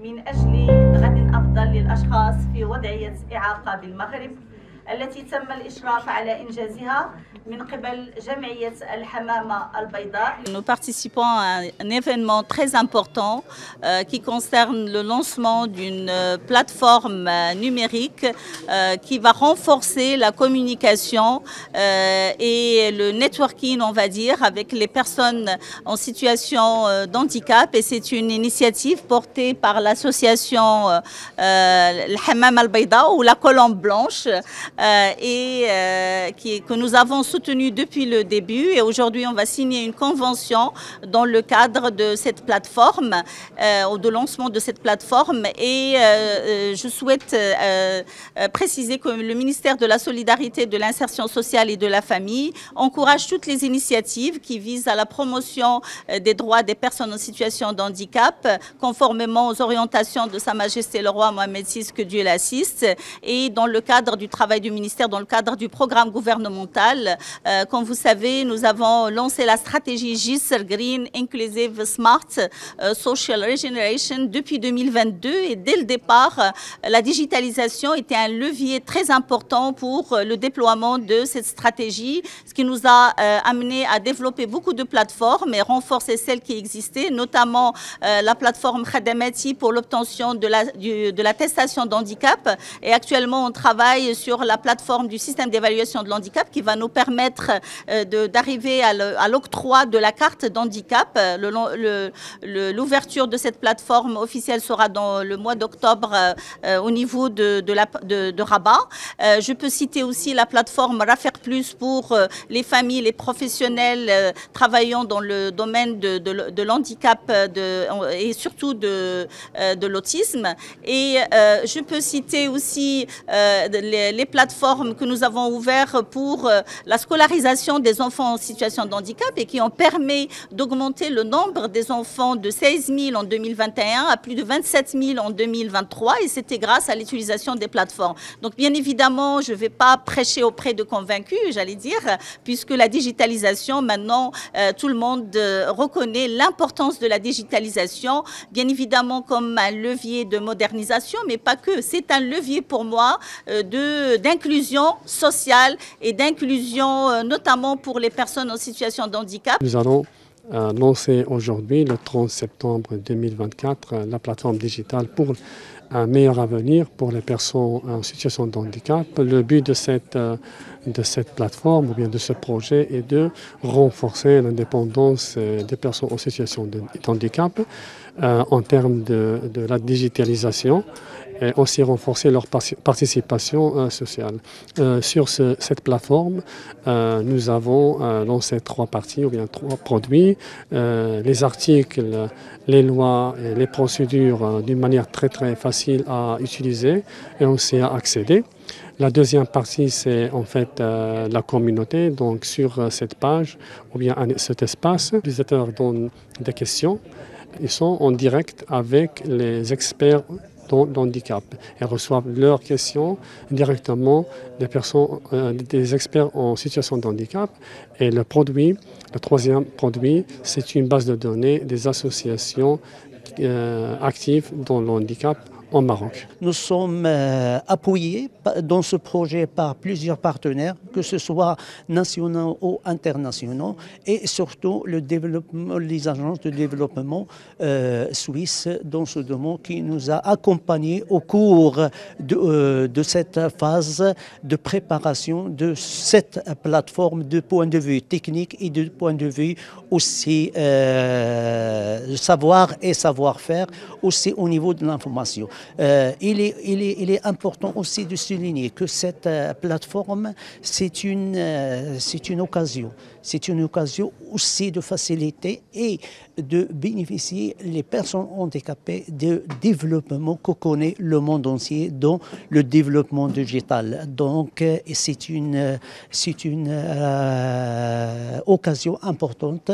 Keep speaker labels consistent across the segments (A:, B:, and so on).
A: من أجل غد أفضل للأشخاص في وضعية إعاقة بالمغرب التي تم الإشراف على إنجازها من قبل جمعية الحمامة البيضاء.
B: Nous participons à un événement très important qui concerne le lancement d'une plateforme numérique qui va renforcer la communication et le networking, on va dire, avec les personnes en situation d'handicap. Et c'est une initiative portée par l'association Al-Hammama Al-Bayda ou la Colombe Blanche que nous avons soutenu depuis le début. Et aujourd'hui, on va signer une convention dans le cadre de cette plateforme, de lancement de cette plateforme. Et je souhaite préciser que le ministère de la Solidarité, de l'Insertion sociale et de la Famille encourage toutes les initiatives qui visent à la promotion des droits des personnes en situation de handicap, conformément aux orientations de Sa Majesté le Roi Mohamed VI, que Dieu l'assiste, et dans le cadre du travail du ministère, dans le cadre du programme gouvernemental. Comme vous savez, nous avons lancé la stratégie GISR, Green, Inclusive, Smart, Social Regeneration depuis 2022, et dès le départ, la digitalisation était un levier très important pour le déploiement de cette stratégie, ce qui nous a amené à développer beaucoup de plateformes et renforcer celles qui existaient, notamment la plateforme Khadamati pour l'obtention de l'attestation d'handicap. Et actuellement, on travaille sur la plateforme du système d'évaluation de l'handicap qui va nous permettre d'arriver à l'octroi de la carte d'handicap. L'ouverture de cette plateforme officielle sera dans le mois d'octobre au niveau de Rabat. Je peux citer aussi la plateforme Rafer Plus pour les familles, les professionnels travaillant dans le domaine de l'handicap et surtout de l'autisme. Et je peux citer aussi les plateformes que nous avons ouvertes pour la scolarisation des enfants en situation de handicap et qui ont permis d'augmenter le nombre des enfants de 16 000 en 2021 à plus de 27 000 en 2023, et c'était grâce à l'utilisation des plateformes. Donc bien évidemment, je ne vais pas prêcher auprès de convaincus, j'allais dire, puisque la digitalisation, maintenant, tout le monde reconnaît l'importance de la digitalisation, bien évidemment comme un levier de modernisation, mais pas que. C'est un levier pour moi d'inclusion sociale et d'inclusion notamment pour les personnes en situation de handicap.
C: Nous allons lancer aujourd'hui, le 30 septembre 2024, la plateforme digitale pour un meilleur avenir pour les personnes en situation de handicap. Le but de cette plateforme ou bien de ce projet est de renforcer l'indépendance des personnes en situation de handicap en termes de la digitalisation, et aussi renforcer leur participation sociale. Sur cette plateforme, nous avons lancé 3 parties ou bien 3 produits, les articles, les lois et les procédures d'une manière très facile à utiliser et aussi à accéder. La deuxième partie, c'est en fait la communauté. Donc sur cette page ou bien cet espace, les utilisateurs donnent des questions. Ils sont en direct avec les experts d'handicap et reçoivent leurs questions directement des experts en situation de handicap. Et le troisième produit, c'est une base de données des associations actives dans le handicap au Maroc.
D: Nous sommes appuyés dans ce projet par plusieurs partenaires, que ce soit nationaux ou internationaux, et surtout les agences de développement suisses dans ce domaine qui nous a accompagnés au cours de cette phase de préparation de cette plateforme de point de vue technique et de point de vue aussi savoir et savoir-faire, aussi au niveau de l'information. Il est important aussi de souligner que cette plateforme, c'est une occasion. C'est une occasion aussi de faciliter et de bénéficier les personnes handicapées de développement que connaît le monde entier dans le développement digital. Donc c'est une occasion importante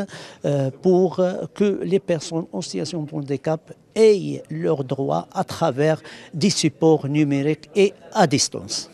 D: pour que les personnes en situation de handicap aient leurs droits à travers des supports numériques et à distance.